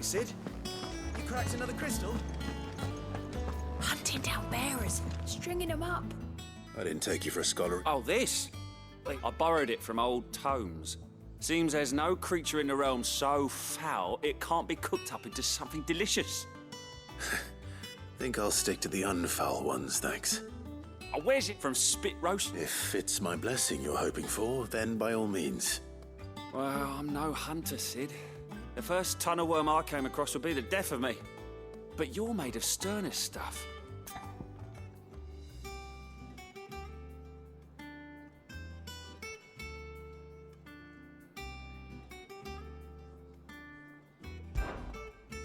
Sid? You cracked another crystal? Hunting down bearers, stringing them up. I didn't take you for a scholar. Oh, this? I borrowed it from old tomes. Seems there's no creature in the realm so foul it can't be cooked up into something delicious. Think I'll stick to the unfoul ones, thanks. Oh, where's it from? Spit roast? If it's my blessing you're hoping for, then by all means. Well, I'm no hunter, Sid. The first ton of worm I came across would be the death of me. But you're made of sterner stuff.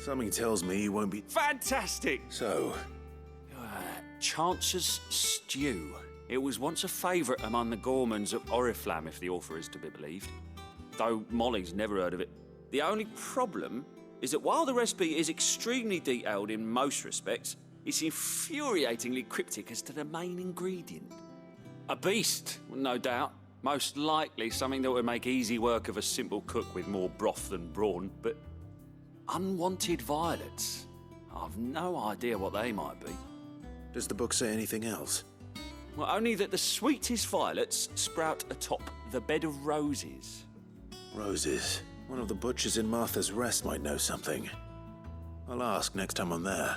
Something tells me you won't be... Fantastic! So, Chance's Stew. It was once a favourite among the gourmands of Oriflamme, if the author is to be believed. Though Molly's never heard of it. The only problem is that while the recipe is extremely detailed in most respects, it's infuriatingly cryptic as to the main ingredient. A beast, no doubt. Most likely something that would make easy work of a simple cook with more broth than brawn, but unwanted violets. I've no idea what they might be. does the book say anything else? Well, only that the sweetest violets sprout atop the bed of roses. Roses. One of the butchers in Martha's Rest might know something. I'll ask next time I'm there.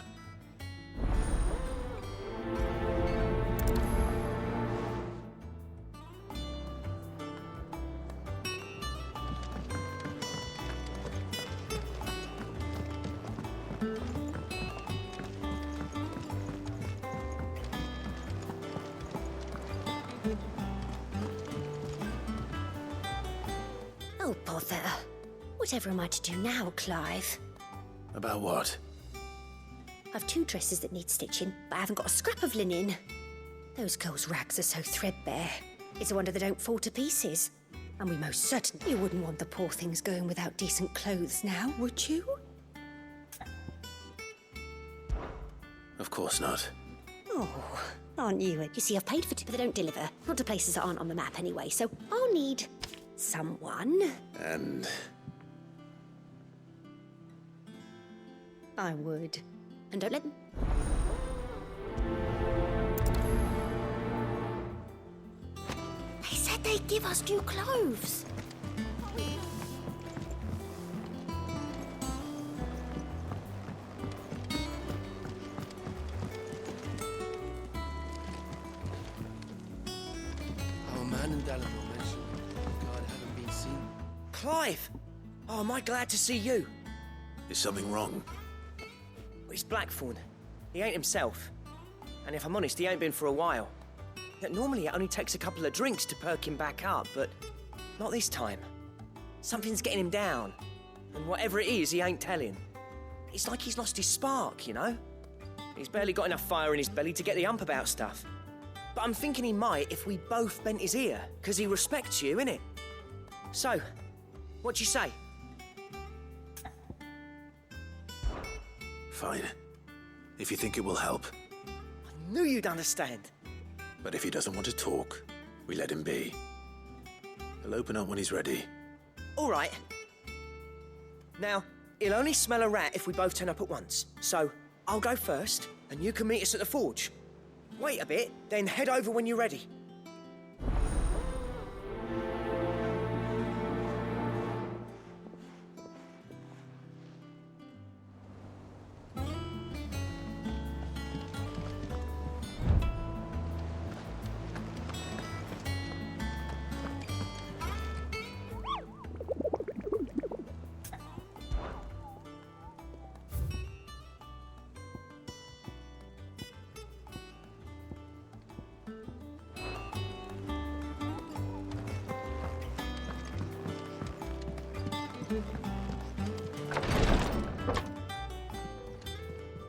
Oh, bother. Whatever am I to do now, Clive? About what? I've 2 dresses that need stitching, but I haven't got a scrap of linen. Those girls' rags are so threadbare. It's a wonder they don't fall to pieces. And we most certainly wouldn't want the poor things going without decent clothes now, would you? Of course not. Oh, aren't you? You see, I've paid for 2, but they don't deliver. Not to places that aren't on the map anyway, so I'll need someone. And... I would. And don't let them... They said they'd give us new clothes. Oh, man and Dallin will mention. God, haven't been seen. Clive! Oh, am I glad to see you? is something wrong? It's Blackthorn. He ain't himself. And if I'm honest, he ain't been for a while. Yet normally it only takes a couple of drinks to perk him back up, but not this time. Something's getting him down. And whatever it is, he ain't telling. It's like he's lost his spark, you know? He's barely got enough fire in his belly to get the ump about stuff. But I'm thinking he might if we both bent his ear, because he respects you, innit? So, what do you say? Fine. If you think it will help. I knew you'd understand. But if he doesn't want to talk, we let him be. He'll open up when he's ready. All right. Now, he'll only smell a rat if we both turn up at once. So, I'll go first, and you can meet us at the forge. Wait a bit, then head over when you're ready.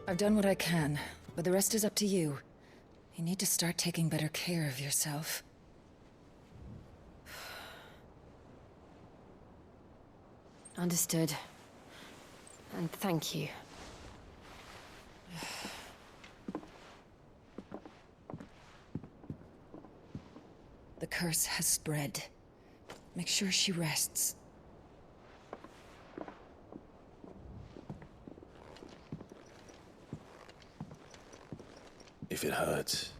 I've done what I can, but the rest is up to you. You need to start taking better care of yourself. Understood. And thank you. The curse has spread. Make sure she rests. If it hurts,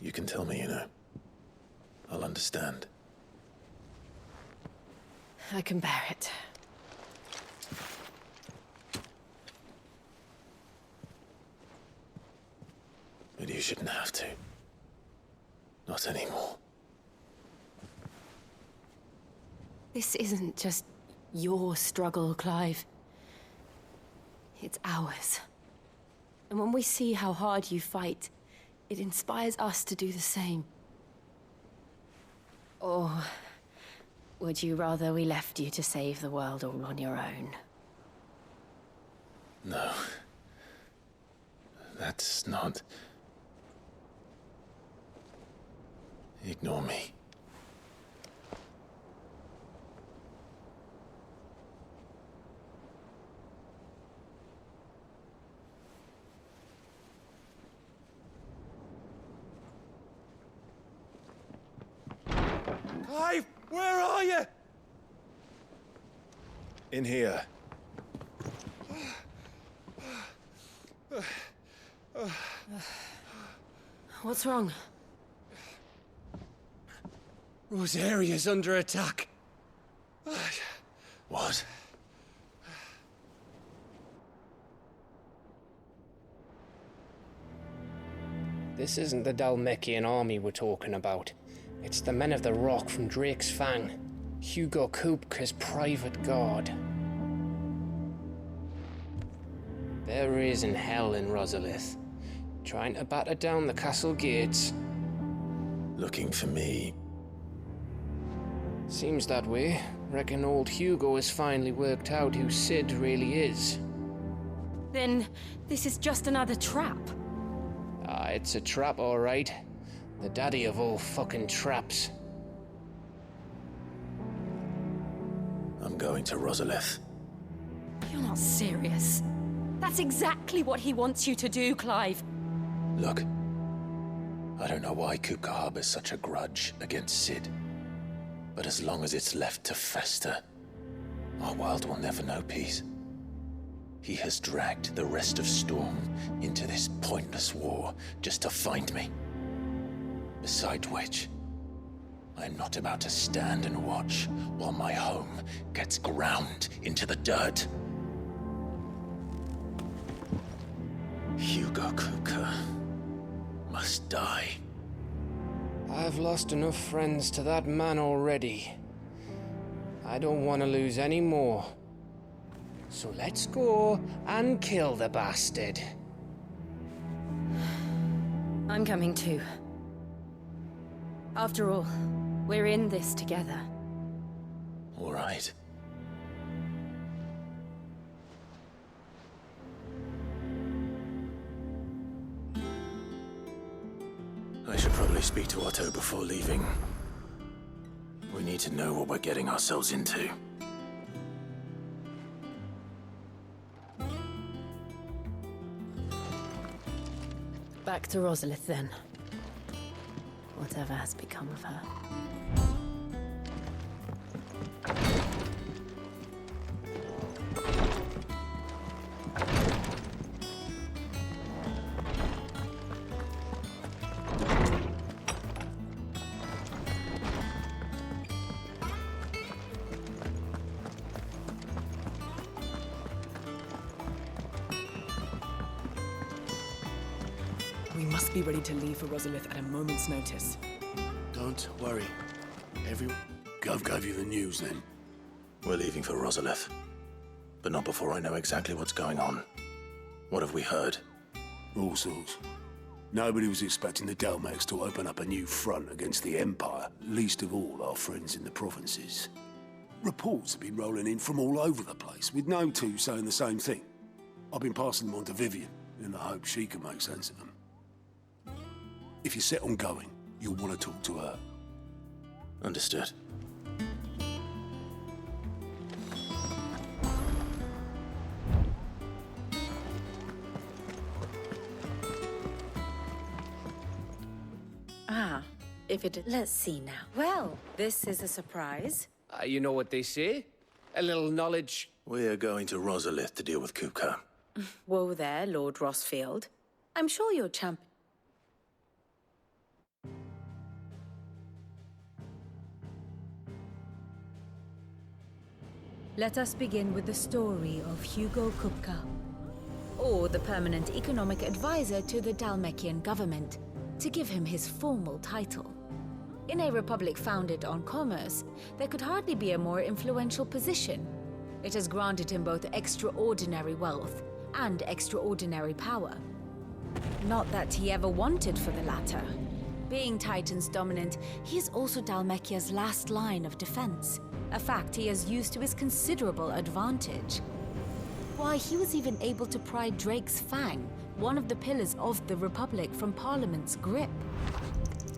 you can tell me, you know. I'll understand. I can bear it. But you shouldn't have to. Not anymore. This isn't just your struggle, Clive. It's ours. And when we see how hard you fight, it inspires us to do the same. Or would you rather we left you to save the world all on your own? No. That's not... Ignore me. Clive, where are you? In here. What's wrong? Rosaria's under attack. What? This isn't the Dalmekian army we're talking about. It's the men of the Rock from Drake's Fang. Hugo Kupka's private guard. They're raising hell in Rosalith, trying to batter down the castle gates. Looking for me. Seems that way. Reckon old Hugo has finally worked out who Sid really is. Then this is just another trap. Ah, it's a trap, all right. The daddy of all fucking traps. I'm going to Rosalith. You're not serious. That's exactly what he wants you to do, Clive. Look. I don't know why Kupka harbors such a grudge against Sid. But as long as it's left to fester, our world will never know peace. He has dragged the rest of Storm into this pointless war just to find me. Besides which, I'm not about to stand and watch while my home gets ground into the dirt. Hugo Kupka must die. I've lost enough friends to that man already. I don't want to lose any more. So let's go and kill the bastard. I'm coming too. After all, we're in this together. All right. I should probably speak to Otto before leaving. We need to know what we're getting ourselves into. Back to Rosalith then. Whatever has become of her. We must be ready to leave for Rosalith at a moment's notice. Don't worry. Gov gave you the news then. We're leaving for Rosalith. But not before I know exactly what's going on. What have we heard? All sorts. Nobody was expecting the Dalmex to open up a new front against the Empire, least of all our friends in the provinces. Reports have been rolling in from all over the place, with no two saying the same thing. I've been passing them on to Vivian, in the hope she can make sense of them. If you're set on going, you'll want to talk to her. Understood. Let's see now. Well, this is a surprise. You know what they say? A little knowledge. We're going to Rosalith to deal with Kupka. Whoa there, Lord Rossfield. I'm sure your champ. Let us begin with the story of Hugo Kupka, or the permanent economic advisor to the Dalmekian government, to give him his formal title. In a republic founded on commerce, there could hardly be a more influential position. It has granted him both extraordinary wealth and extraordinary power. Not that he ever wanted for the latter. Being Titan's dominant, he is also Dalmekia's last line of defense, a fact he has used to his considerable advantage. Why, he was even able to pry Drake's Fang, one of the pillars of the Republic, from Parliament's grip.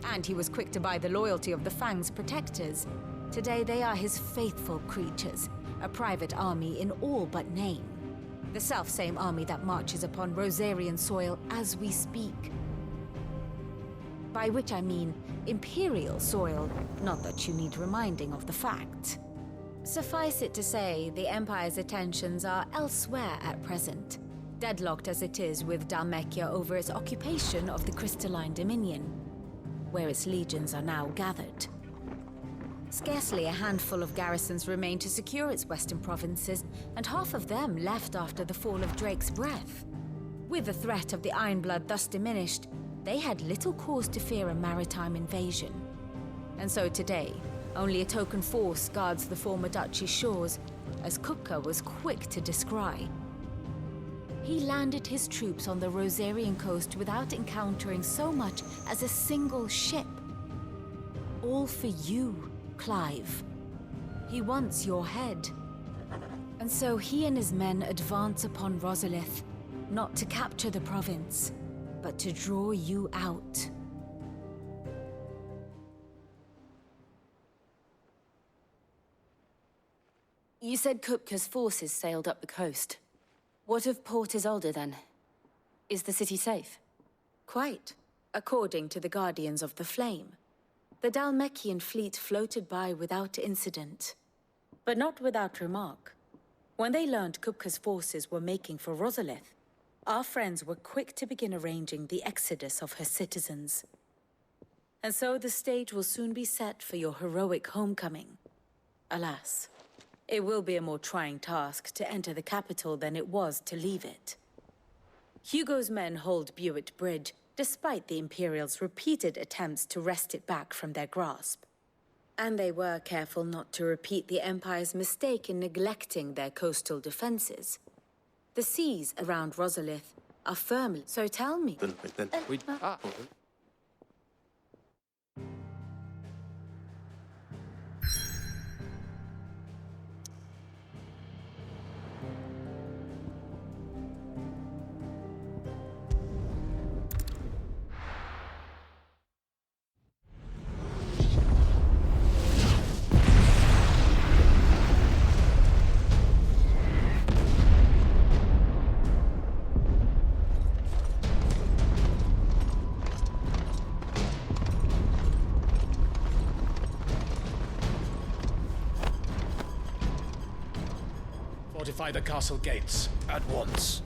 And he was quick to buy the loyalty of the Fang's protectors. Today they are his faithful creatures, a private army in all but name. The self-same army that marches upon Rosarian soil as we speak. By which I mean Imperial soil, not that you need reminding of the fact. Suffice it to say, the Empire's attentions are elsewhere at present, deadlocked as it is with Dalmekia over its occupation of the Crystalline Dominion, where its legions are now gathered. Scarcely a handful of garrisons remain to secure its western provinces, and half of them left after the fall of Drake's Breath. With the threat of the Ironblood thus diminished, they had little cause to fear a maritime invasion. And so today, only a token force guards the former duchy's shores, as Kupka was quick to descry. He landed his troops on the Rosarian coast without encountering so much as a single ship. All for you, Clive. He wants your head. And so he and his men advance upon Rosalith, not to capture the province, but to draw you out. You said Kupka's forces sailed up the coast. What of Port Isolde, then? Is the city safe? Quite, according to the Guardians of the Flame. The Dalmekian fleet floated by without incident, but not without remark. When they learned Kupka's forces were making for Rosalith, our friends were quick to begin arranging the exodus of her citizens. And so the stage will soon be set for your heroic homecoming. Alas, it will be a more trying task to enter the capital than it was to leave it. Hugo's men hold Buet Bridge, despite the Imperials' repeated attempts to wrest it back from their grasp. And they were careful not to repeat the Empire's mistake in neglecting their coastal defenses. The seas around Rosalith are firmly... So tell me... Fortify the castle gates at once.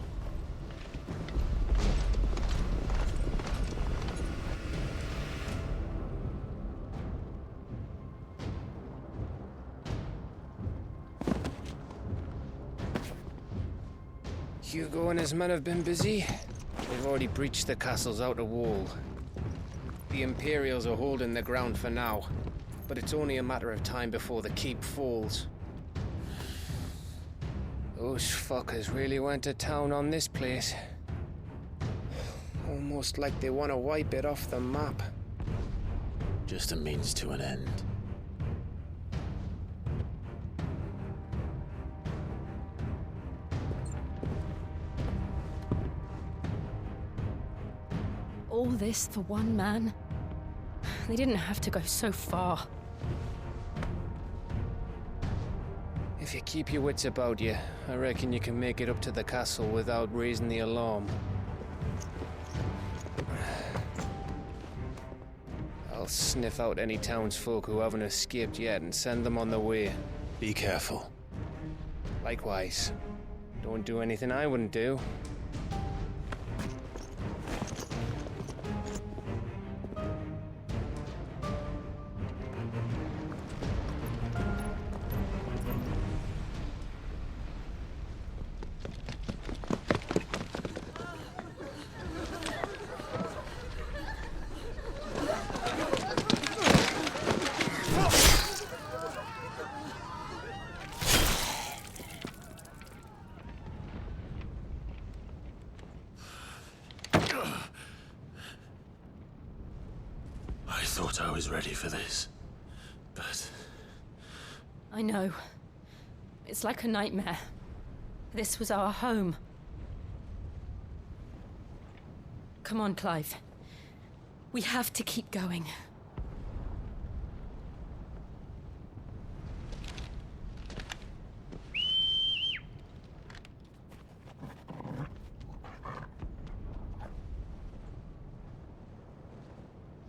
Hugo and his men have been busy. They've already breached the castle's outer wall. The Imperials are holding the ground for now, but it's only a matter of time before the keep falls. Those fuckers really went to town on this place. Almost like they want to wipe it off the map. Just a means to an end. All this for one man? They didn't have to go so far. If you keep your wits about you, I reckon you can make it up to the castle without raising the alarm. I'll sniff out any townsfolk who haven't escaped yet and send them on their way. Be careful. Likewise. Don't do anything I wouldn't do. I thought I was ready for this, but... I know. It's like a nightmare. This was our home. Come on, Clive. We have to keep going.